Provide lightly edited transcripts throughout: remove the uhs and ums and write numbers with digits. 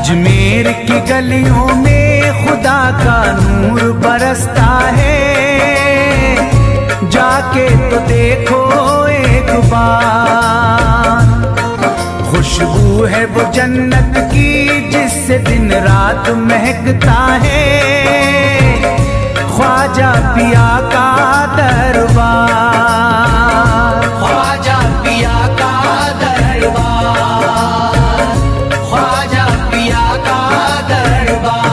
अजमेर की गलियों में खुदा का नूर बरसता है, जाके तो देखो एक बार। खुशबू है वो जन्नत की जिससे दिन रात महकता है, ख्वाजा पिया का दरबार, ख्वाजा पिया का दरबार, ख्वाजा पिया का दरबार।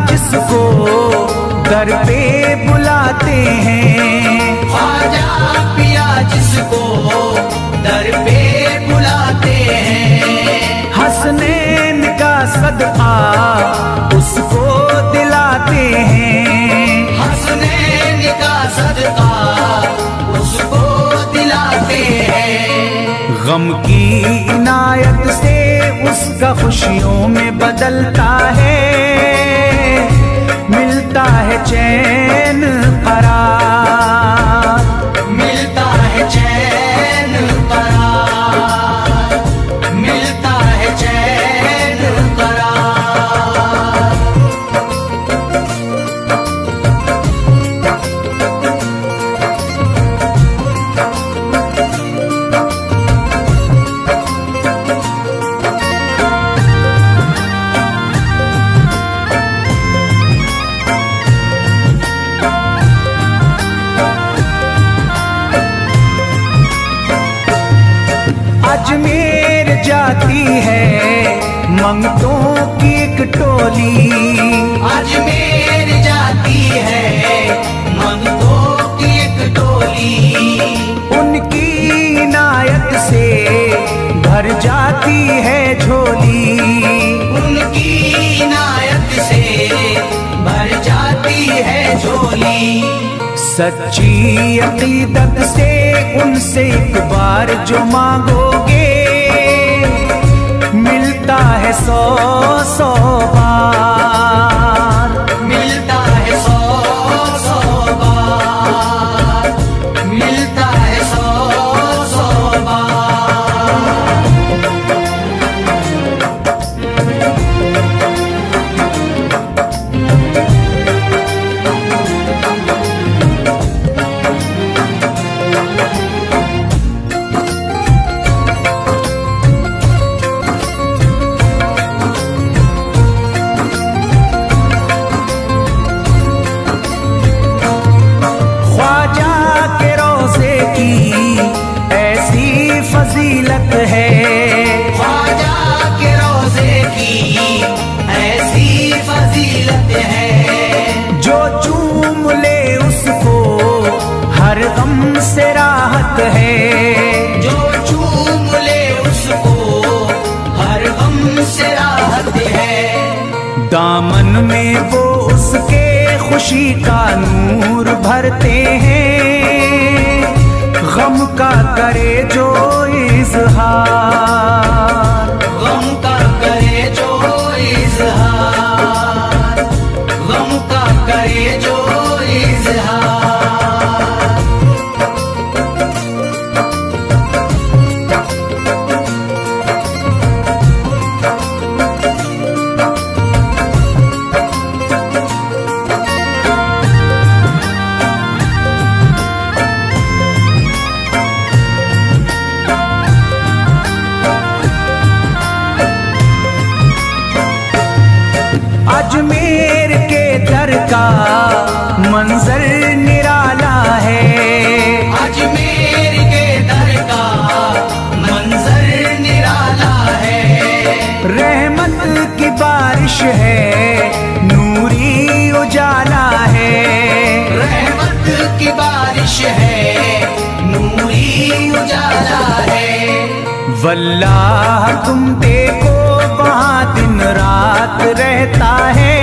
जिसको दर पे बुलाते हैं, ख्वाजा पिया जिसको दर पे बुलाते हैं, हसनैन का सदका उसको दिलाते हैं, हसनैन का सदका उसको दिलाते हैं। गम की इनायत से उसका खुशियों में बदलता है, मिलता है चैन करार, मिलता है चैन करार, मिलता है चैन करार। अजमेर जाती है मंगतों की एक टोली, अजमेर जाती है मंगतों की एक टोली, उनकी इनायत से भर जाती है झोली, उनकी इनायत से भर जाती है झोली। सच्ची अकीदत से उनसे एक बार जो मांगोगे, मिलता है 100 बार, मिलता है 100 बार, मिलता है 100 बार। फजीलत है, ख्वाजा के रोज़े की ऐसी फजीलत है, जो चूम ले उसको हर गम से राहत है, जो चूम ले उसको हर गम से राहत है। दामन में वो उसके खुशी का नूर भरते हैं, गम का करे जो इज़हार, गम का करे जो इज़हार, गम का करे जो इज़हार। अजमेर के दर का मंजर निराला है, अजमेर के दर का मंजर निराला है, रहमत की बारिश है नूरी उजाला है, रहमत की बारिश है नूरी उजाला है। वल्लाह तुम देखो वहाँ दिन रात रहता है,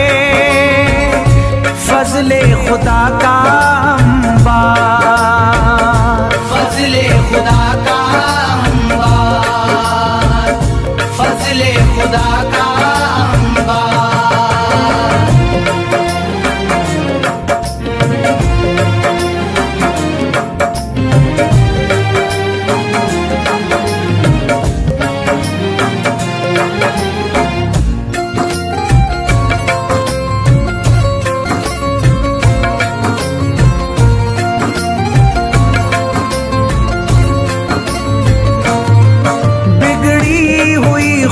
फजले खुदा का अंबार, फजले खुदा का अंबार, फजले खुदा का अंबार।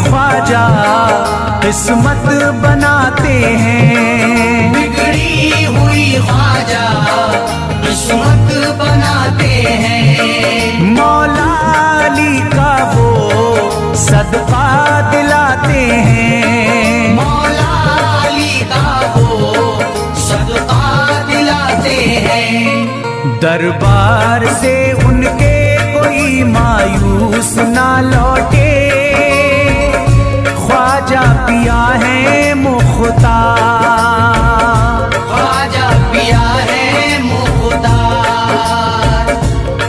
ख्वाजा किस्मत बनाते हैं, बिगड़ी हुई ख्वाजा किस्मत बनाते हैं। मौला अली का वो सदका दिलाते हैं, मौला अली का वो सदका दिलाते हैं। दरबार से उनके कोई मायूस ना लौटे, ख्वाजा पिया है मुख्तार, ख्वाजा पिया है मुख्तार,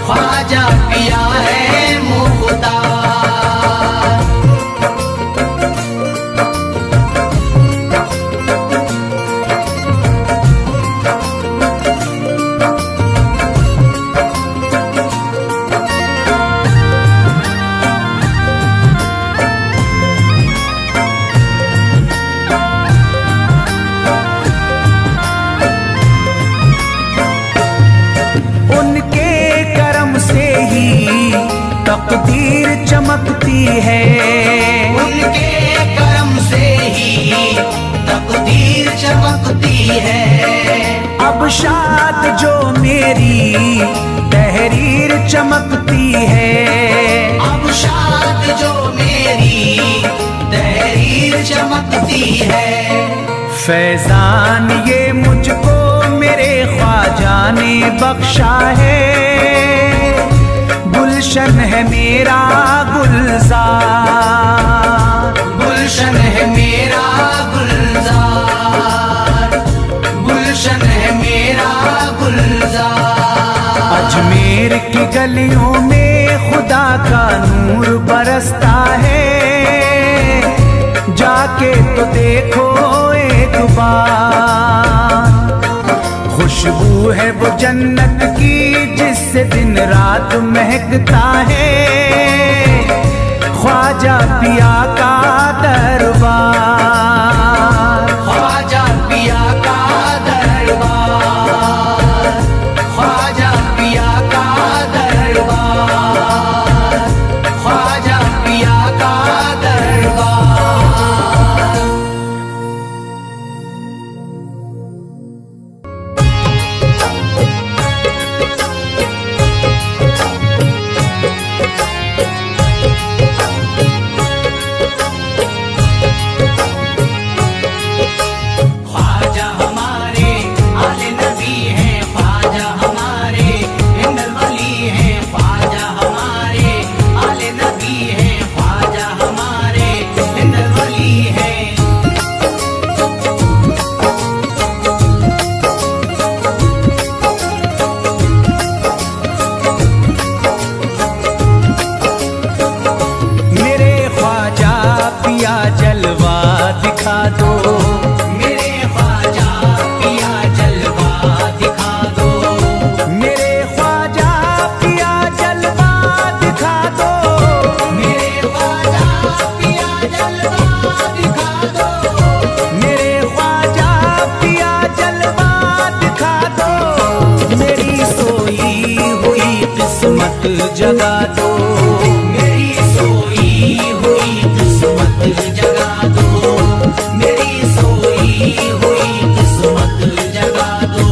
ख्वाजा पिया है मुख्तार। तकदीर चमकती है, उनके करम से ही तकदीर चमकती है। अब शाद जो मेरी तहरीर चमकती है, अब शाद जो मेरी तहरीर चमकती है। फैजान ये मुझको मेरे ख्वाजा ने बख्शा है, गुलशन है मेरा गुलजार, गुलशन है मेरा गुलजार, गुलशन है मेरा गुलजार। अजमेर की गलियों में खुदा का नूर बरसता है, जाके तो देखो एक बार। खुशबू है वो जन्नत की जिससे दिन रात महकता है, ख्वाजा पिया का दरबार, ख्वाजा पिया का दरबार, ख्वाजा पिया का दरबार, ख्वाजा पिया का दरबार। जगा दो, मेरी सोई हुई किस्मत जगा दो, मेरी सोई हुई किस्मत जगा दो।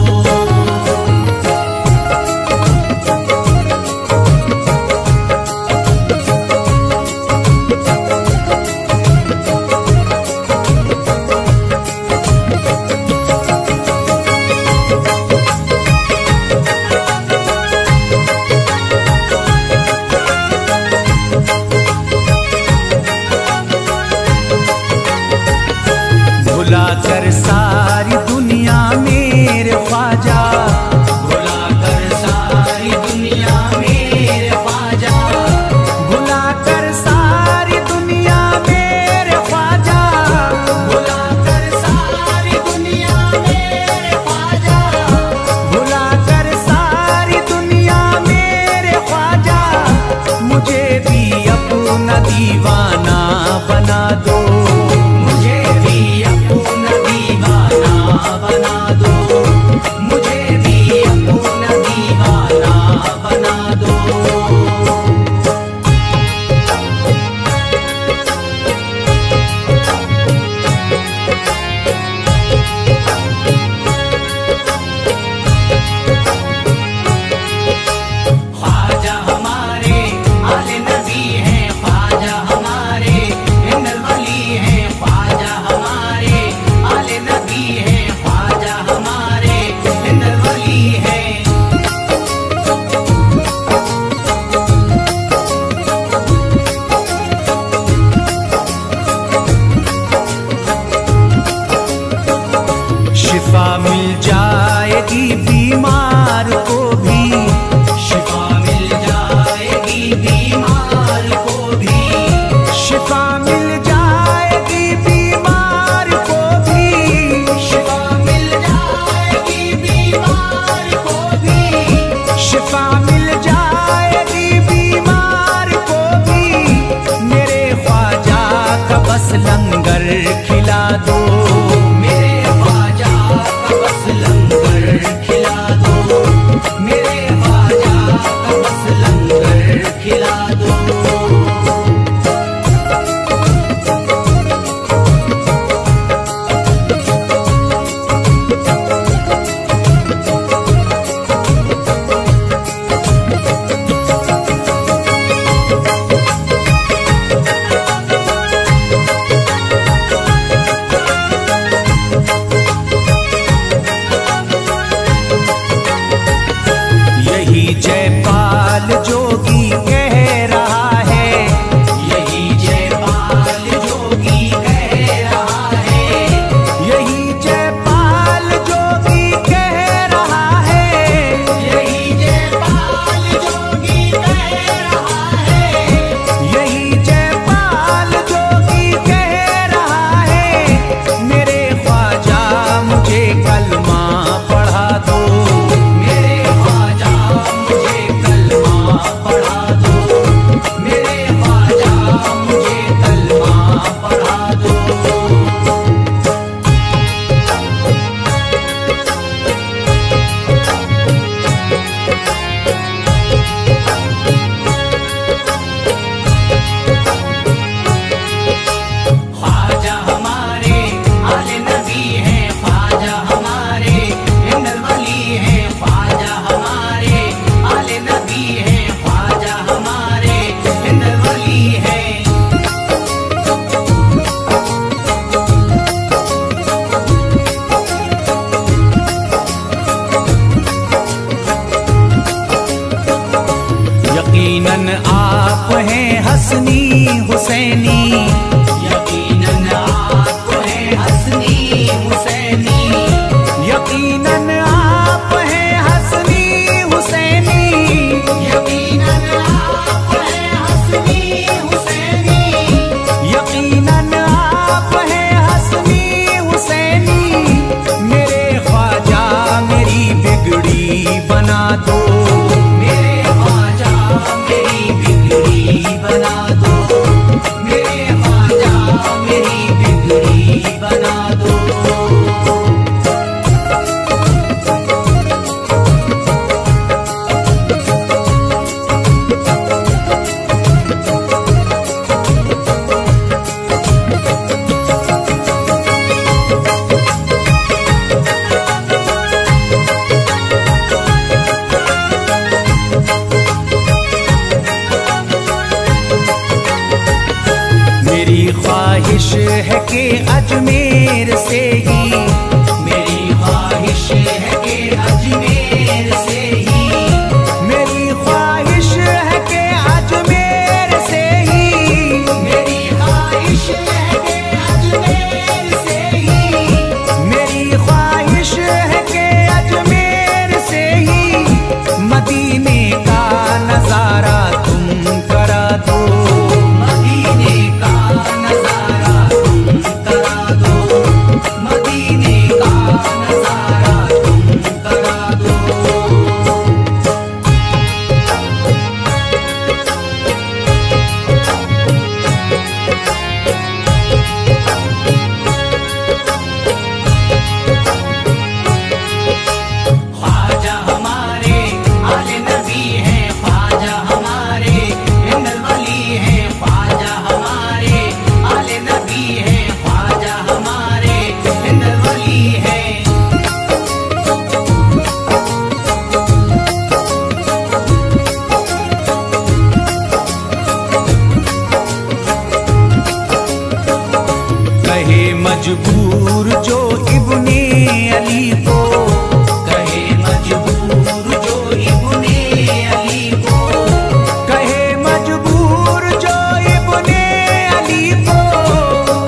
यकीनन आप हैं हसनी हुसैनी, यकीनन आप हैं हसनी हुसैनी, यकीनन आप हैं हसनी हुसैनी, यकीनन आप हैं हसनी हुसैनी, यकीनन आप हैं हसनी हुसैनी। मेरे ख्वाजा मेरी बिगड़ी बना दो, मेरे ख्वाजा मेरी बिगड़ी बना दो, मेरे ख्वाजा मेरी बिगड़ी बना दो। मेरी ख्वाहिश है कि अजमेर से ही, मेरी ख्वाहिश है कि अजमेर से ही, मेरी ख्वाहिश है कि अजमेर से ही, मेरी ख्वाहिश है कि अजमेर से ही, मेरी ख्वाहिश है कि अजमेर से ही मदीने का नजारा तुम करा दो, मदीने का नजारा तुम करा दो, मदीने का नजारा तुम करा दो। ख्वाजा हमारे आले नबी हैं, ख्वाजा हमारे हिंदल वली हैं, ख्वाजा हमारे आले नबी हैं, ख्वाजा हमारे हिंदल वली हैं। कहे मजबूर जो इब्ने अली को, कहे मजबूर जो इब्ने अली को, कहे मजबूर जो इब्ने अली को,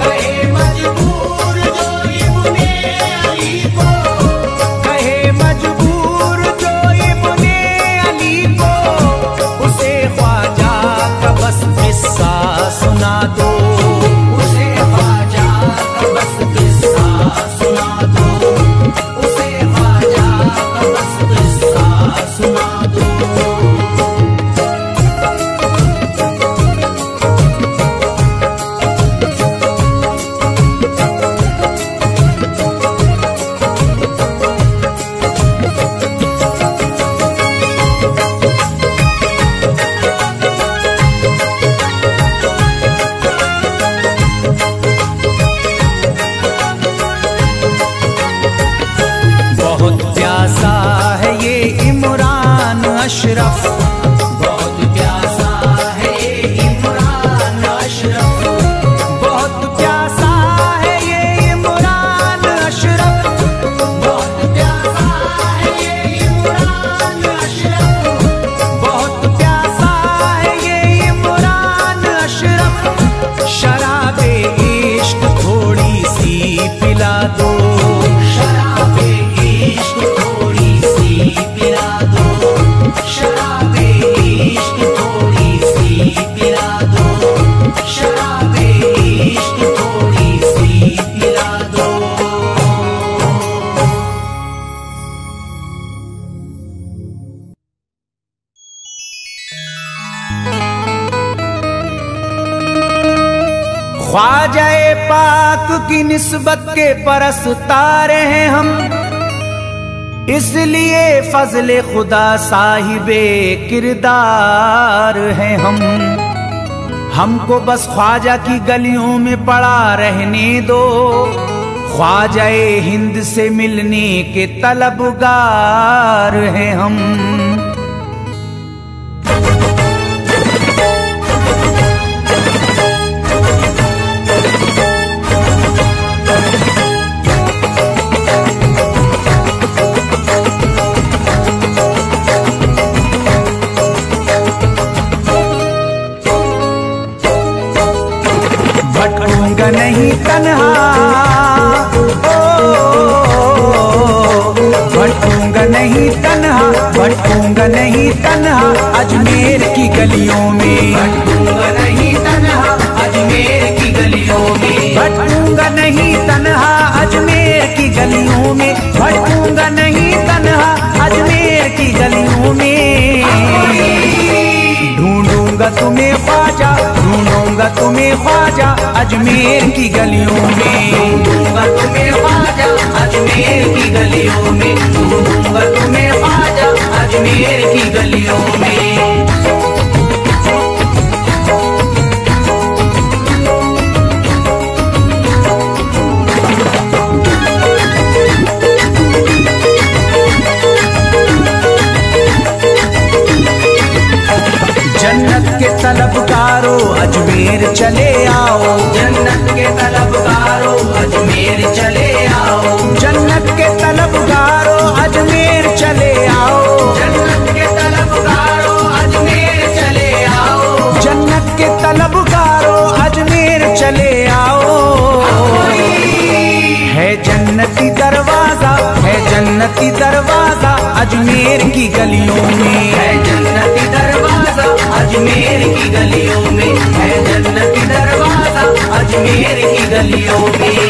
कहे मजबूर जो इब्ने अली को, कहे मजबूर जो इब्ने अली को, उसे ख्वाजा का बस किस्सा सुना दो, उसे ख्वाजा का बस किस्सा सुना दो, उसे ख्वाजा का बस किस्सा सुना दो। बहुत प्यासा है ये इमरान अशरफ, बहुत प्यासा है ये इमरान अशरफ, बहुत प्यासा है ये इमरान अशरफ, बहुत प्यासा है ये इमरान अशरफ, बहुत प्यासा है ये इमरान अशरफ। शराबे इश्क थोड़ी सी पिला दो, शराबे इश्क थोड़ी सी पिला दो, शराबे इश्क थोड़ी सी पिला दो, शराबे इश्क थोड़ी सी पिला दो। ख्वाजाए पाक की निस्बत के परस्तार हैं हम, इसलिए फजले खुदा साहिबे किरदार हैं हम। हमको बस ख्वाजा की गलियों में पड़ा रहने दो, ख्वाजाए हिंद से मिलने के तलबगार हैं हम। भटकूंगा नहीं तन्हा अजमेर की गलियों में, भटकूंगा नहीं तन्हा अजमेर की गलियों में, भटकूंगा नहीं तन्हा अजमेर की गलियों में, भटकूंगा नहीं तन्हा अजमेर की गलियों में। ढूंढूंगा तुम्हें ख्वाजा, ढूंढूंगा तुम्हें ख्वाजा अजमेर की गलियों में, ढूंढूंगा तुम्हें ख्वाजा अजमेर की गलियों में, ढूंढूंगा तुम्हें ख्वाजा अजमेर की गलियों में। जन्नत के तलबगारो अजमेर चले आओ, जन्नत के तलबगारो अजमेर चले आओ, जन्नत के तलबगारो अजमेर चले आओ, जन्नत के तलबगारो अजमेर चले आओ, जन्नत के तलबगारो अजमेर चले आओ। है जन्नती दरवाजा, है जन्नती दरवाजा अजमेर की गलियों में, है जन्नती दरवाजा अजमेर की गलियों में, है जन्नती दरवाजा अजमेर की गलियों में।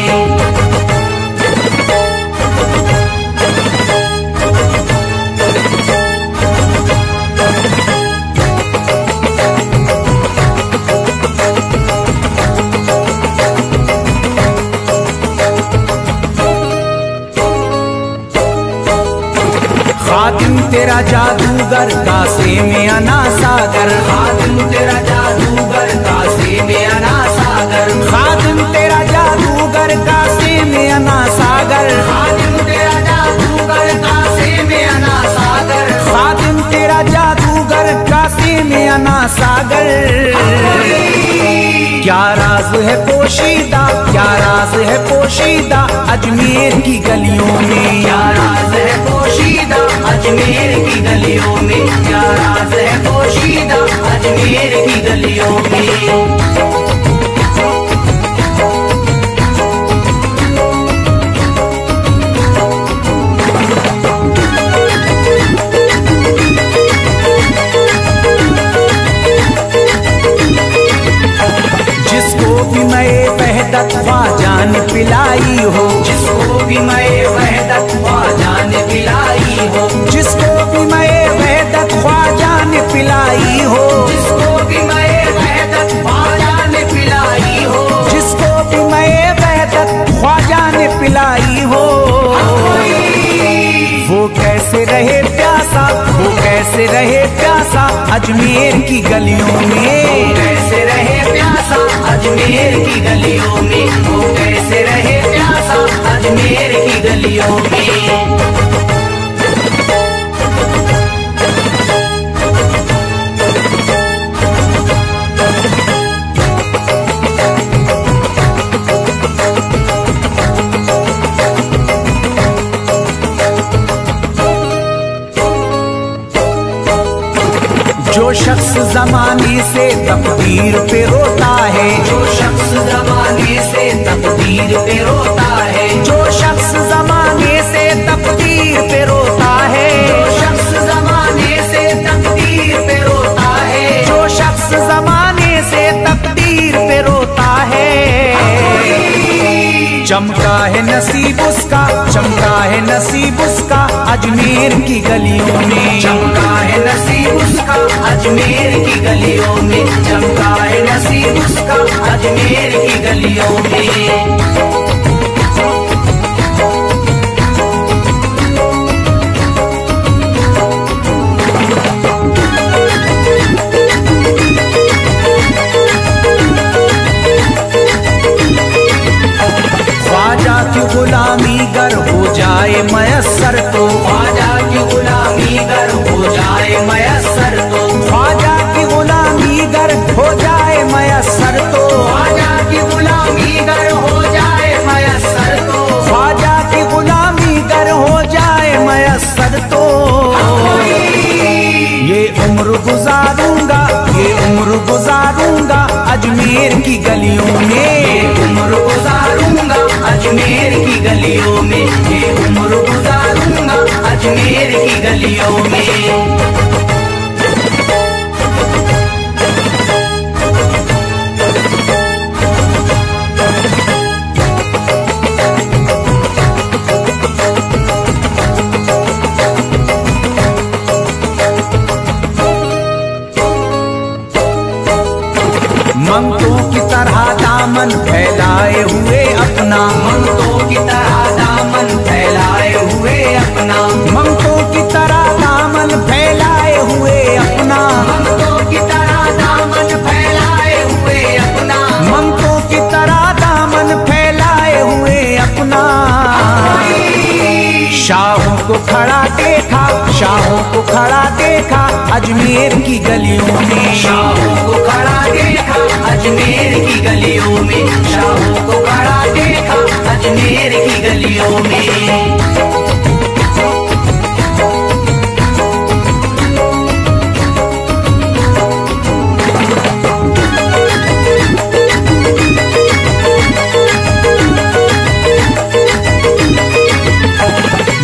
खातिम तेरा जादूगर कासे में अना सागर, खातिम तेरा जादूगर कासे में अना सागर, खातिम तेरा जादूगर कासे में अना सागर, खातिम तेरा जादूगर कासे में अना सागर, खातिम तेरा जादूगर कासे में अना सागर। क्या राज है पोशीदा, क्या राज है पोशीदा अजमेर की गलियों में, क्या राज है पोशीदा अजमेर की गलियों में, क्या राज है पोशीदा अजमेर की गलियों में। जिसको भी मैं वहदत ख्वाजा ने पिलाई हो, जिसको भी मैं वहदत ख्वाजा ने पिलाई हो, जिसको भी मैं वहदत ख्वाजा ने पिलाई हो, जिसको भी मैं वहदत ख्वाजा ने पिलाई हो, जिसको भी मैं वहदत ख्वाजा ने पिलाई हो। वो कैसे रहे प्यासा, वो कैसे रहे प्यासा अजमेर की गलियों में, कैसे रहे प्यासा अजमेर की गलियों में, वो कैसे रहे प्यासा अजमेर की गलियों में। जो शख्स ज़माने से तकदीर पे रोता है, जो शख्स ज़माने से तकदीर पे रोता है, जो शख्स ज़माने से तकदीर पे रोता है, जो शख्स ज़माने से तकदीर पे रोता है, जो शख्स ज़माने से तकदीर पे रोता है। चमका है नसीब उसका, चमका है नसीब उसका अजमेर की गलियों में, चमका है नसीब उसका अजमेर की गलियों में, चमका है नसीब उसका अजमेर की गलियों में। ख्वाजा की गुलामी गर हो जाए मयस्सर तो, ख्वाजा की गुलामी गर हो जाए मयस्सर तो, ख्वाजा की गुलामी गर हो जाए मयस्सर तो, ख्वाजा की गुलामी गर हो जाए मयस्सर तो, ख्वाजा की गुलामी गर हो जाए मयस्सर तो। ये उम्र गुजारूंगा, ये उम्र गुजारूंगा अजमेर की गलियों में, उम्र गुजारूंगा अजमेर की गलियों में, ये उम्र गुजारूंगा अजमेर की गलियों गलियों में। ममतों की तरह दामन फैलाए हुए अपना, ममतों की तरह दामन फैलाए हुए अपना, ममतों की तरह दामन फैलाए हुए अपना, ममतों की तरह दामन फैलाए हुए अपना, ममतों की तरह दामन फैलाए हुए अपना। शाहों को खड़ा देखा, शाहों को खड़ा देखा अजमेर की गलियों में, शाहों को खड़ा देखा अजमेर की गलियों में, शाहों को खड़ा देखा अजमेर की गलियों में।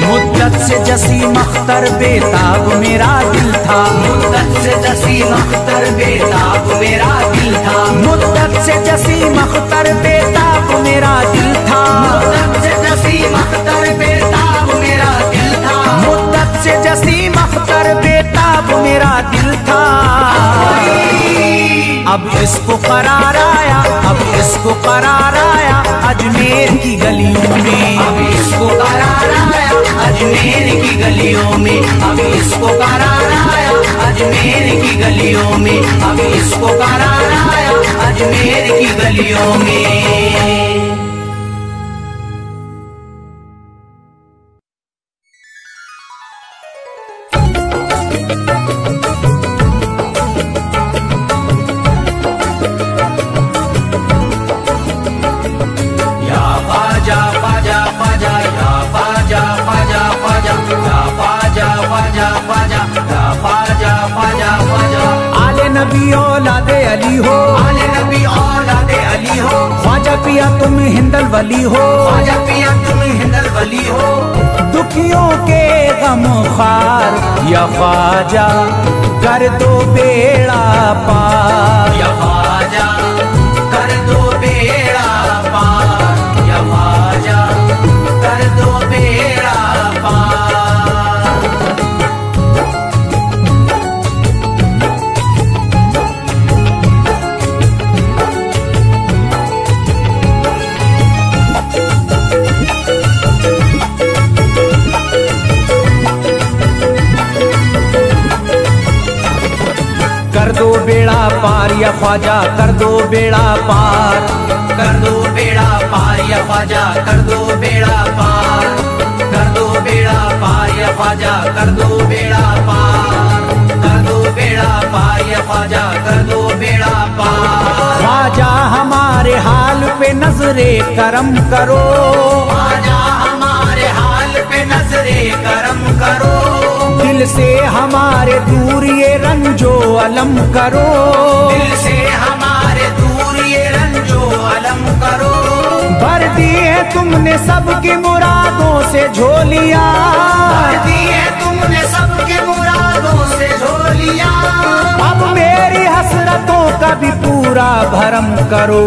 मुद्दत से जसीम अख्तर बेताब मेरा दिल था, मुद्दत से जसीम अख्तर बेताब मेरा दिल था, मुद्दत से जसीम अख्तर बेताब मेरा दिल था, मुद्दत से जसीम अख्तर बेताब मेरा दिल था, मुद्दत से जसीम अख्तर बेताब मेरा दिल था। अब इसको करार आया, अब इसको करार आया अजमेर की गलियों में, अब इसको करार आया अजमेर की गलियों में, अब इसको करार आया अजमेर की गलियों में, अब इसको करार आया अजमेर की गलियों में। आले नबी औलादे अली हो, आले नबी औलादे अली हो, ख्वाजा पिया तुम हिंदल वली हो, ख्वाजा पिया तुम हिंदल वली हो, दुखियों के गम खार या ख्वाजा कर दो बेड़ा पार, या ख्वाजा कर दो बेड़ा पार, या ख्वाजा कर दो बेड़ा पार। कर दो बेड़ा पार या ख्वाजा कर दो बेड़ा पार, कर दो बेड़ा पार या ख्वाजा कर दो बेड़ा पार, कर दो बेड़ा पार या ख्वाजा कर दो बेड़ा पार, कर दो बेड़ा पार या ख्वाजा कर दो बेड़ा पार। ख्वाजा हमारे हाल पे नजरे करम करो, ख्वाजा हमारे हाल पे नजरे करम करो, दिल से हमारे दूर ये रंजो अलम करो, दिल से हमारे दूर ये रंजो अलम करो। भर दी है तुमने सबकी मुरादों से झोलियां, भर दी है तुमने सबके मुरादों से झोलियां, अब मेरी हसरतों का भी पूरा भरम करो।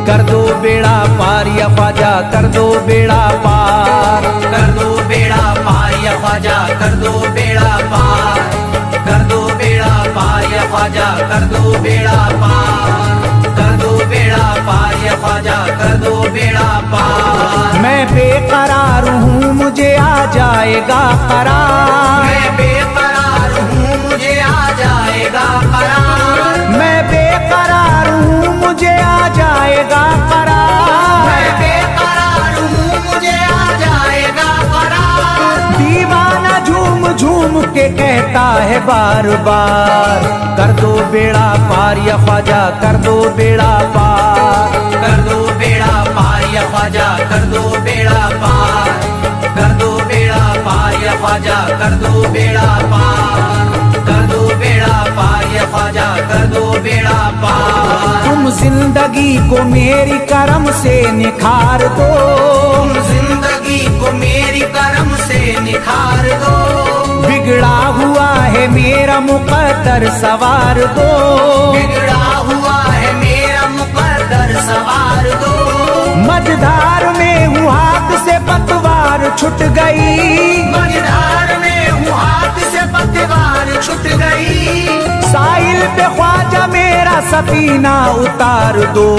कर दो बेड़ा पार या ख्वाजा कर दो बेड़ा पार, कर दो बेड़ा पार या ख्वाजा कर दो बेड़ा पार, कर दो बेड़ा पार या ख्वाजा कर दो बेड़ा पार, कर दो बेड़ा पार या ख्वाजा कर दो बेड़ा पार। मैं बेकरार हूँ मुझे आ जाएगा करार, मैं बेकरार हूँ मुझे आ जाएगा करार, मैं बेकरार हूँ मुझे आ जाएगा करार, मैं बेकरार हूँ मुझे आ जाएगा करार। दीवाना झूम झूम के कहता है बार बार, कर दो बेड़ा पार या ख्वाजा कर दो बेड़ा पार, कर दो बेड़ा पार या ख्वाजा कर दो बेड़ा पार, कर दो बेड़ा पार या ख्वाजा कर दो बेड़ा पार, कर दो बेड़ा पार या ख्वाजा कर दो बेड़ा पार। तुम जिंदगी को मेरी करम से निखार दो, तुम जिंदगी को मेरी करम से निखार दो, है मेरा मुकद्दर सवार दो, बिगड़ा हुआ है मेरा मुकद्दर सवार दो। मझधार में हूँ हाथ से पतवार छूट गई, मझधार में हूँ हाथ से पतवार छूट गई। साहिल पे ख्वाजा मेरा सफीना उतार दो,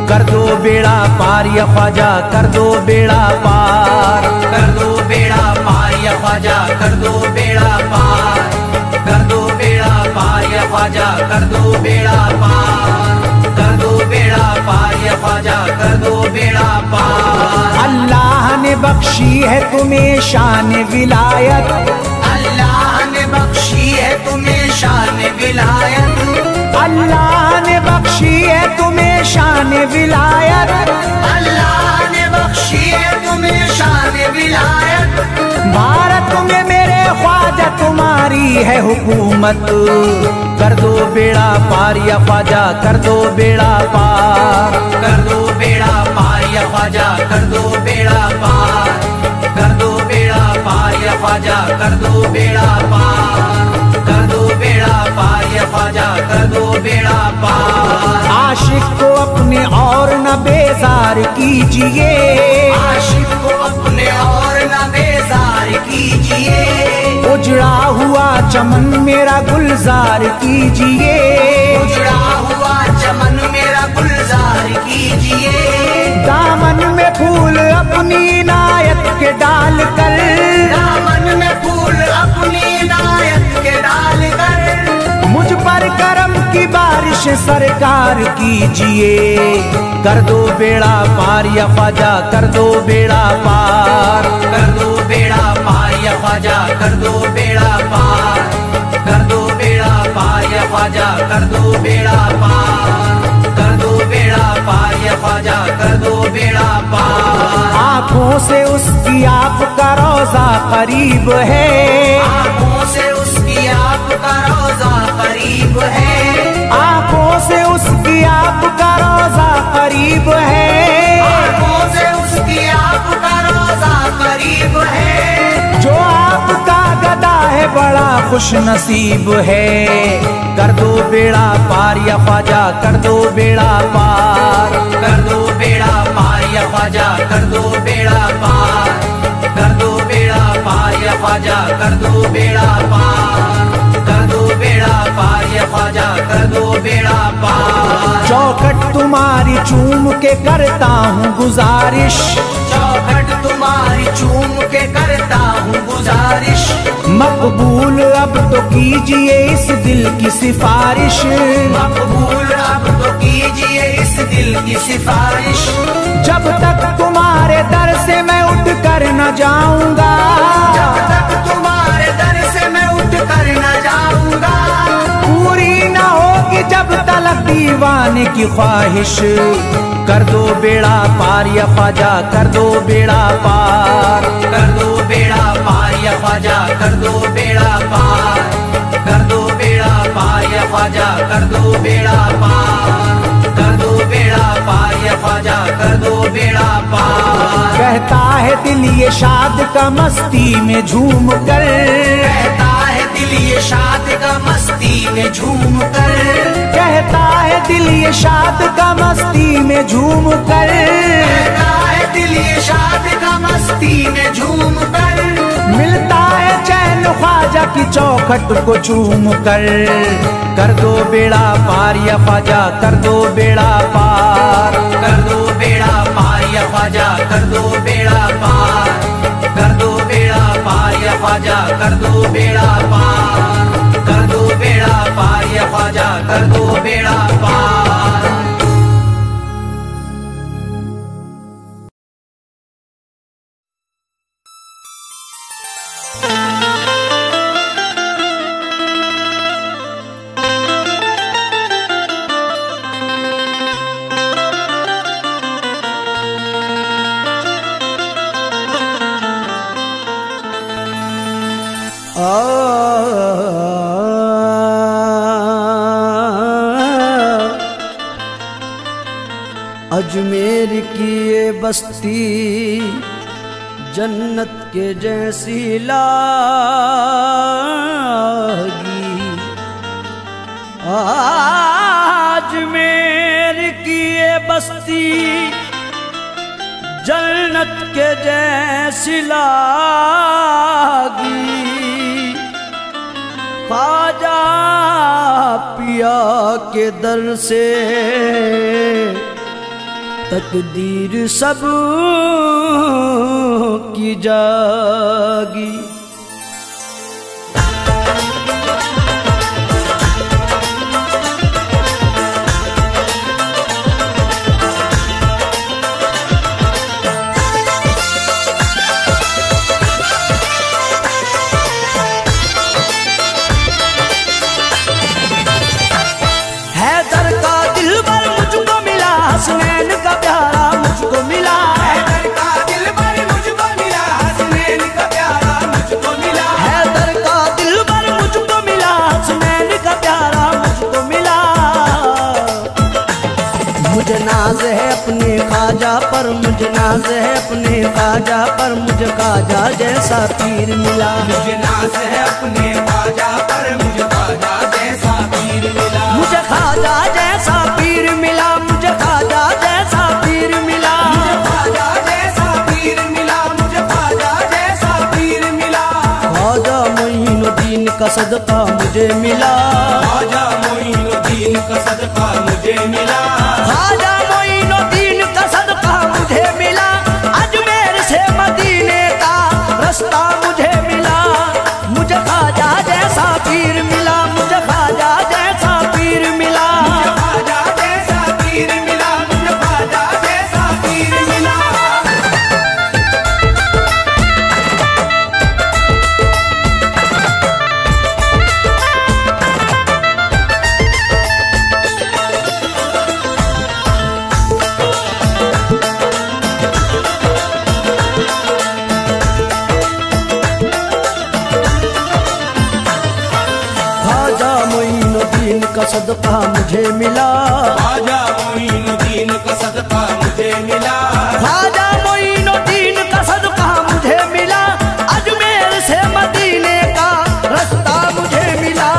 कर दो बेड़ा पार या ख्वाजा कर दो बेड़ा पार, कर दो बेड़ा पार या ख्वाजा कर दो बेड़ा पार, कर दो बेड़ा पार या ख्वाजा कर दो बेड़ा पार, कर दो बेड़ा पार या ख्वाजा कर दो बेड़ा पार। अल्लाह ने बख्शी है तुम्हें शान विलायत, अल्लाह ने बख्शी है तुम्हें शान विलायत, अल्लाह ने बख्शी है तुम्हें शान विलायत, अल्लाह ने बख्शी है तुम्हें शान विलायत। भारत में मेरे ख्वाजा तुम्हारी है हुकूमत, कर दो बेड़ा पार या ख्वाजा कर दो बेड़ा पार, कर दो बेड़ा पार या ख्वाजा कर दो बेड़ा पार, कर दो बेड़ा पार या ख्वाजा कर दो बेड़ा पार, कर दो बेड़ा पार या ख्वाजा कर दो बेड़ा पार। आशिक को अपने और न बेजार कीजिए, आशिक को अपने और न बेजार कीजिए, उजड़ा हुआ चमन मेरा गुलजार कीजिए, उजड़ा हुआ चमन मेरा गुलजार कीजिए। दामन में फूल अपनी इनायत के डाल कर, दामन में फूल अपनी इनायत के डाल कर, मुझ पर करम की बारिश सरकार कीजिए, कर दो बेड़ा पार या ख्वाजा कर दो बेड़ा पार, कर दो बेड़ा पार या ख्वाजा कर दो बेड़ा पार, कर दो बेड़ा पार या ख्वाजा कर दो बेड़ा पार, कर दो बेड़ा पार या ख्वाजा कर दो बेड़ा पार। आँखों से उसकी आपका रोजा करीब है, आँखों से उसकी आपका रोजा करीब है, आँखों से उसकी आपका रोजा करीब है, आँखों से उसकी आपका रोजा करीब है। जो आपका गदा है बड़ा खुश नसीब है, कर दो बेड़ा पार या ख्वाजा कर दो बेड़ा पार, कर दो बेड़ा पार या ख्वाजा कर दो बेड़ा पार, कर दो बेड़ा पार या ख्वाजा कर दो बेड़ा पार, कर दो बेड़ा पार या ख्वाजा कर दो बेड़ा पार। चौखट तुम्हारी चूम के करता हूँ गुजारिश, चौखट तुम्हारी चूम के करता हूँ गुजारिश, मकबूल अब तो कीजिए इस दिल की सिफारिश, मकबूल अब तो कीजिए इस दिल की सिफारिश। जब तक तुम्हारे दर से मैं उठ कर न जाऊंगा, जब तक तुम्हारे दर से मैं उठ कर न जाऊंगा, पूरी न होगी जब तलक दीवाने की ख्वाहिश, कर दो बेड़ा पार या ख्वाजा कर दो बेड़ा पार, कर दो बेड़ा पार या ख्वाजा कर दो बेड़ा पार, कर दो बेड़ा पार या ख्वाजा कर दो बेड़ा पार, कर दो बेड़ा पार या ख्वाजा कर दो बेड़ा पार। कहता है दिल ये शाद का मस्ती में झूम कर, कहता है दिल ये शाद का मस्ती में झूम कर, कहता है दिल ये शाद का मस्ती में झूम कर, कहता है दिल ये शाद का मस्ती में झूम कर, मिलता है चैन ख्वाजा की चौखट को चूम कर दो बेड़ा पार या ख्वाजा कर दो बेड़ा पार, कर दो बेड़ा पार या ख्वाजा कर दो बेड़ा पार, कर दो बेड़ा पार या ख्वाजा कर दो बेड़ा पार, कर दो बेड़ा पार या ख्वाजा कर दो बेड़ा पार। अजमेर की ये बस्ती जन्नत के जैसी लागी आज मेरी की ये बस्ती, जन्नत के जैसी लागी। ख्वाजा पिया के दर से तकदीर सब की जागी। हैदर का दिलबर मुझको मिला, हसनैन का प्यारा मुझको मिला। हैदर का दिलबर मुझको मिला, हसनैन का प्यारा मुझको मिला। हैदर का दिलबर मुझको मिला, हसनैन का प्यारा मुझको मिला। मुझे नाज है अपने ख्वाजा पर, मुझे नाज है अपने ख्वाजा पर, मुझे ख्वाजा जैसा पीर मिला। मुझे नाज है अपने ख्वाजा पर, मुझे ख्वाजा जैसा पीर मिला। मुझे ख्वाजा जैसा पीर मिला, मुझे ख्वाजा जैसा पीर मिला। मुझे ख्वाजा जैसा पीर मिला, मुझे ख्वाजा जैसा पीर मिला। ख्वाजा मोइनुद्दीन का सदका मुझे मिला। ख्वाजा मोइनुद्दीन का सदका मुझे मिला। ख्वाजा मोइनुद्दीन का सदका मुझे मिला। अजमेर से मदीने का रास्ता मुझे मिला। मुझे ख्वाजा जैसा पीर मिला, मुझे ख्वाजा जैसा पीर मिला। मुझे ख्वाजा जैसा पीर मिला, मुझे ख्वाजा जैसा पीर मिला। ख्वाजा मोइनुद्दीन का सदका मुझे मिला। ख्वाजा मोइनुद्दीन का सदका मुझे मिला। ख्वाजा मोइनुद्दीन का सदका मुझे मिला। अजमेर से मदीने का रास्ता मुझे मिला।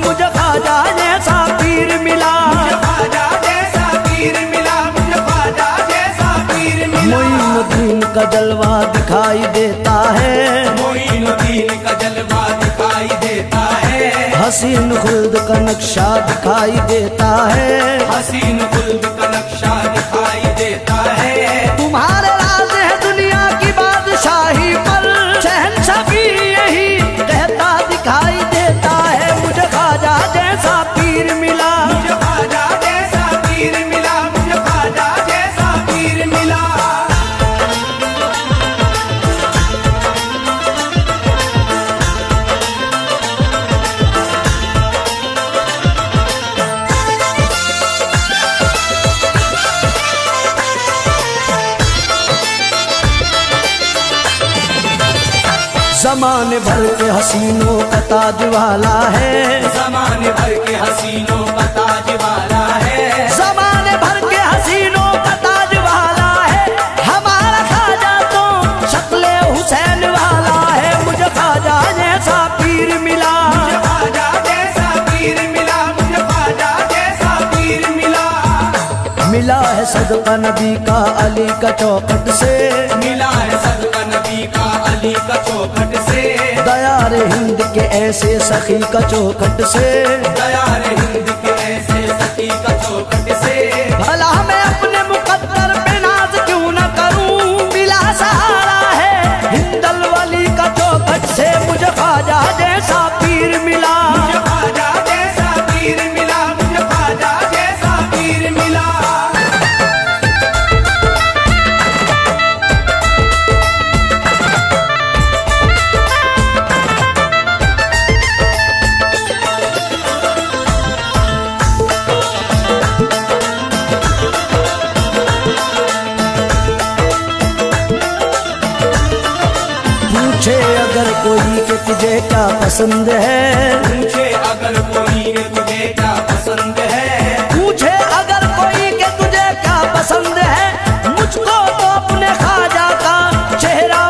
मुझे ख्वाजा जैसा पीर मिला। मुझे ख्वाजा जैसा पीर मिला, मुझे ख्वाजा जैसा पीर मिला। मोइनुद्दीन का जलवा दिखाई देता है, मोइनुद्दीन का जलवा दिखाई देता है। हसीन खुल्द का नक्शा दिखाई देता है। हसीन खुल्द का नक्शा दिखाई देता है। तुम्हारे राज है दुनिया की बादशाही पर, शहंशाह भी यही कहता दिखाई देता है। मुझे ख्वाजा जैसा पीर मिला। मुझे ख्वाजा जैसा पीर मिला, मुझे ख्वाजा जैसा पीर मिला। ज़माने भर के हसीनों का ताज वाला है। ज़माने भर के हसीनों का ताज वाला है। ज़माने भर के हसीनों का ताज वाला है। हमारा ख्वाजा तो शक्ले हुसैन वाला है। मुझे ख्वाजा जैसा पीर मिला। मुझे ख्वाजा जैसा पीर मिला, मुझे ख्वाजा जैसा पीर मिला। मिला है सदका नबी का अली का चौखट से। मिला है सदका नबी का अली का चौखट से। दयार हिंद के ऐसे सखी का चौखट से। दयार हिंद के ऐसे सखी का चौखट से। भला मैं अपने मुकद्दर पे नाज क्यों न करूं। मिला सहारा है हिंदल वली का चौखट से। मुझे ख्वाजा जैसा पीर मिला। मुझे ख्वाजा जैसा पीर मिला, मुझे ख्वाजा जैसा पीर मिला। पूछे अगर कोई कि तुझे क्या पसंद है। पूछे अगर कोई कि तुझे क्या पसंद है। पूछे अगर कोई कि तुझे क्या पसंद है। मुझको तो अपने ख्वाजा का चेहरा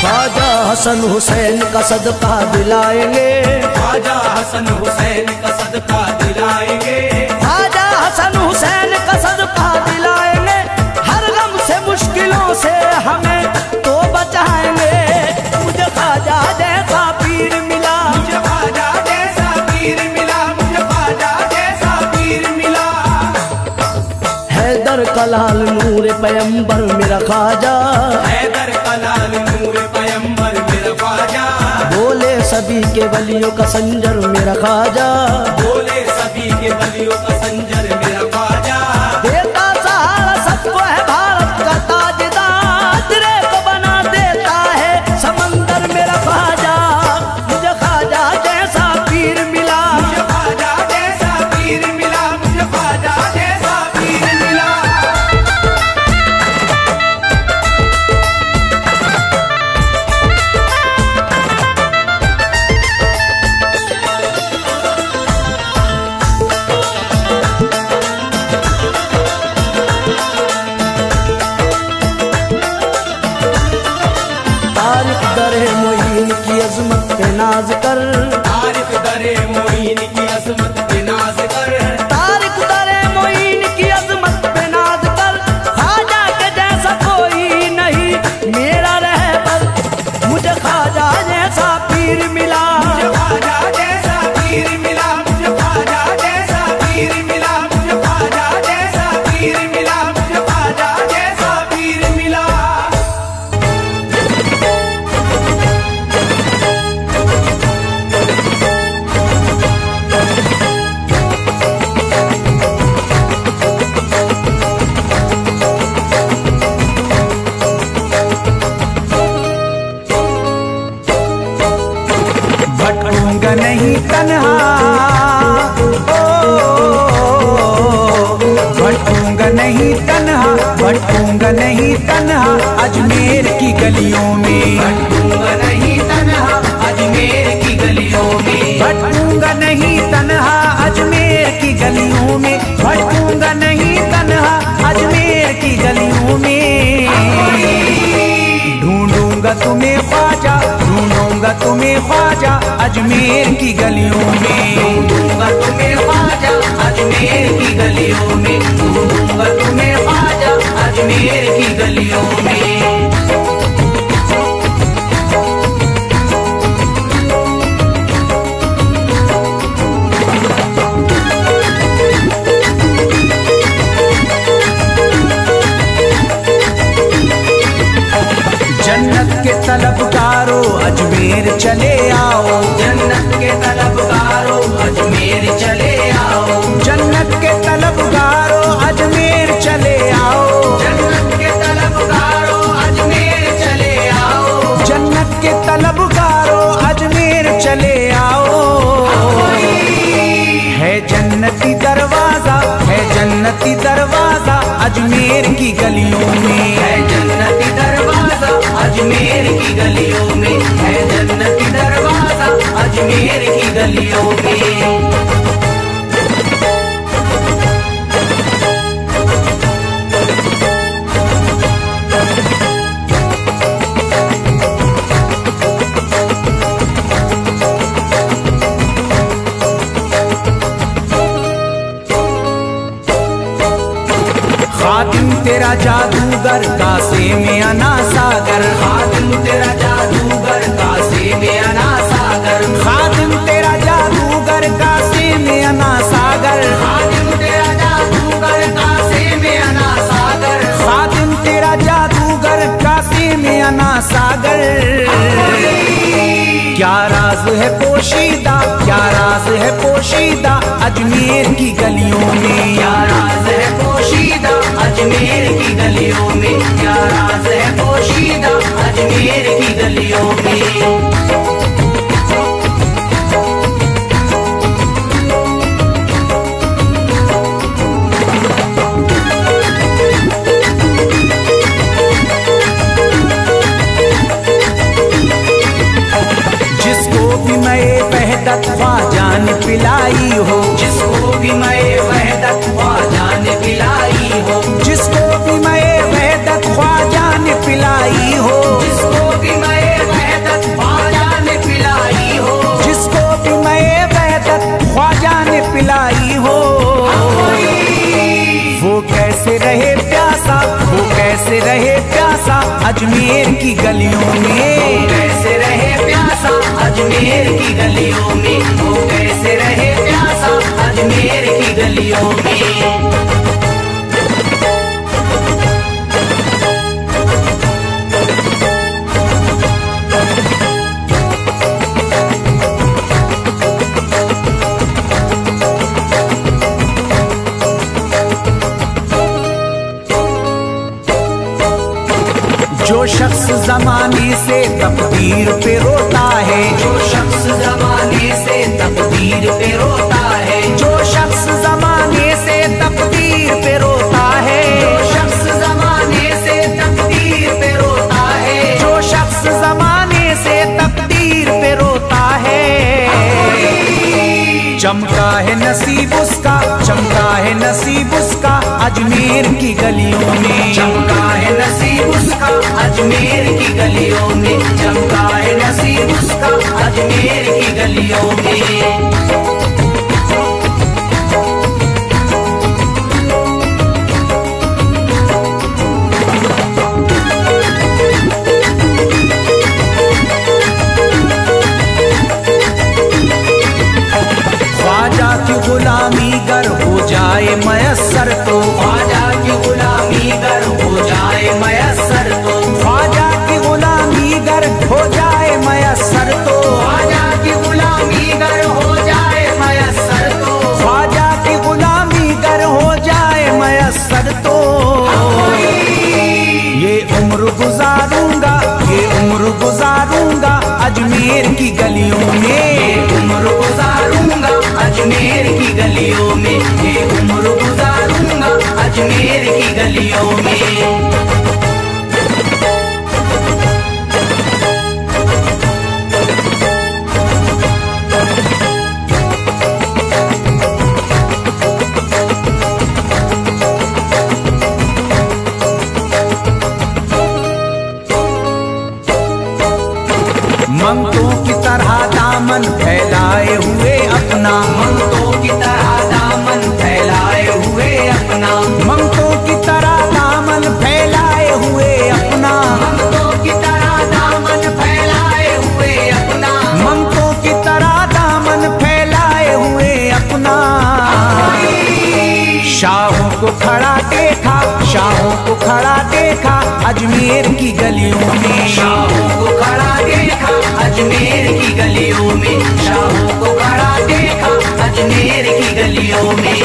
ख्वाजा हसन हुसैन का सदका दिलाएंगे, ख्वाजा हसन हुसैन का सदका दिलाएंगे, ख्वाजा हसन हुसैन का सदका दिलाएंगे। हर गम से मुश्किलों से हमें तो बचाएंगे। मुझे ख्वाजा जैसा पीर मिला, मुझे ख्वाजा जैसा पीर मिला, मुझे ख्वाजा जैसा पीर मिला। हैदर कलाल नूर पैगंबर मेरा ख्वाजा, हैदर कलाल नूर पैगंबर मेरा ख्वाजा, बोले सभी के वलियों का संजर मेरा ख्वाजा, बोले सभी के वलियों का संजर मेरा ख्वाजा। देता सहारा सबको है भारत का ताजदार, तेरे को बना देता है समंदर मेरा ख्वाजा। मुझे ख्वाजा जैसा पीर मिला, मुझे ख्वाजा जैसा पीर मिला, मुझे ख्वाजा जैसा पीर मिला। तारिक दरे मोइन की अजमत पे नाज कर, तारिक दरे मोइन की अजमत पे नाज कर, तारिक दरे मोइन की अजमत पे नाज कर। ख्वाजा के जैसा कोई नहीं मेरा रहबर, मुझे ख्वाजा जैसा पीर मिला, मुझे ख्वाजा जैसा पीर मिला, मुझे ख्वाजा जैसा पीर मिला, मुझे ख्वाजा जैसा पीर मिला, मुझे ख्वाजा जैसा पीर मिला। भटकूंगा नहीं तन्हा, भटकूंगा नहीं तन्हा, भटकूंगा नहीं तन्हा अजमेर की गलियों में, भटकूंगा नहीं तन्हा अजमेर की गलियों में, भटकूंगा नहीं तन्हा अजमेर की गलियों में, भटकूंगा नहीं तन्हा अजमेर की गलियों में। ढूंढूंगा तुम्हें ख्वाजा, ढूंढूंगा तुम्हें ख्वाजा अजमेर की गलियों में, ढूंढूंगा तुम्हें ख्वाजा अजमेर की गलियों में, ढूंढूंगा तुम्हें ख्वाजा अजमेर की गलियों में। जन्नत के तलबगारों अजमेर चले आओ, जन्नत के तलबगारों अजमेर चले आओ, जन्नत के तलबगारों अजमेर चले आओ, जन्नत के तलबगारों अजमेर चले आओ, जन्नत के तलबगारों अजमेर चले आओ। है जन्नती दरवाजा, है जन्नती दरवाजा अजमेर की गलियों में, है जन्नती दरवाजा अजमेर की गलियों में, है जन्नती दरवाजा अजमेर की गलियों में। खादिम तेरा जादूगर कासे में अना सागर, खादिम तेरा जादूगर कासे में अना सागर, खादिम तेरा जादूगर कासे में अना सागर, खादिम तेरा जादूगर कासे में अना सागर, खादिम तेरा जादूगर कासे में अना सागर। क्या राज है पोशीदा, क्या राज है पोशीदा अजमेर की गलियों में, क्या राज है पोशीदा अजमेर की गलियों में, क्या राज है पोशीदा अजमेर की गलियों में। जिसको भी मैं वहदत ख्वाजा ने पिलाई हो, जिसको भी मैं वहदत ख्वाजा ने पिलाई हो, जिसको भी मैं वहदत ख्वाजा ने पिलाई हो, जिसको भी मैं वो कैसे रहे प्यासा, वो कैसे रहे प्यासा अजमेर की गलियों में। कैसे रहे प्यासा अजमेर की गलियों में, वो कैसे रहे प्यासा अजमेर की गलियों में। जो शख्स ज़माने से तकदीर पे रोता है, जो शख्स ज़माने से तकदीर पे रोता है, जो शख्स ज़माने से तकदीर पे रोता है, जो शख्स ज़माने से तकदीर पे रोता है, जो शख्स ज़माने से तकदीर पे रोता है। चमका है नसीब उसका, चमका है नसीब उसका अजमेर की गलियों में। चमका है नसीब उसका अजमेर की गलियों में, चमका है नसीब उसका अजमेर की गलियों में। ख्वाजा की गुलामी गर हो जाए मयस्सर तो, ख्वाजा की गुलामी गर हो जाए मयस्सर तो, ख्वाजा की गुलामी गर हो जाए मयस्सर तो, ख्वाजा की गुलामी गर हो जाए मयस्सर तो, ख्वाजा की गुलामी गर हो जाए मयस्सर तो। ये उम्र गुजारूंगा, ये उम्र गुजारूंगा अजमेर की गलियों में। उम्र गुजारूंगा अजमेर की गलियों में, ये उम्र गुजारूंगा अजमेर की गलियों में। ममतों की तरह दामन फैलाए हुए अपना, ममतों की तरह दामन फैलाए हुए अपना, ममतों की तरह दामन फैलाए हुए अपना, ममतों की तरह दामन फैलाए हुए अपना, ममतों की तरह दामन फैलाए हुए अपना। शाहों को खड़ा देखा, शाहों को खड़ा देखा अजमेर की गलियों में। शाहों को खड़ा देखा अजमेर की गलियों में, शाहों को खड़ा देखा अजमेर की गलियों में।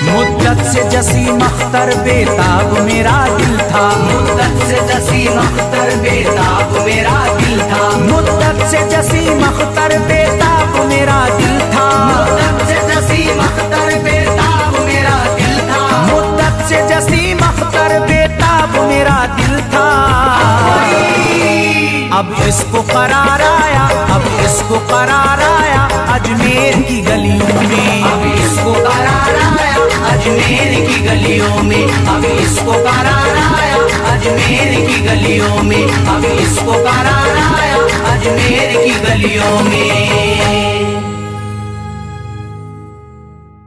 मुद्दत से जसीम अख्तर बेताब मेरा दिल था, मुद्दत से जसीम अख्तर बेताब मेरा दिल था, मुद्दत से जसीम अख्तर बेताब मेरा दिल था, मुद्दत से जसीम अख्तर बेताब मेरा दिल था, मुद्दत से जसीम अख्तर बेताब मेरा दिल था। अब इसको करार आया, अब इसको करार आया अजमेर की गलियों में। अब इसको करार आया अजमेर की गलियों में, अब इसको करार आया अजमेर की गलियों में, अब इसको करार आया अजमेर की गलियों में।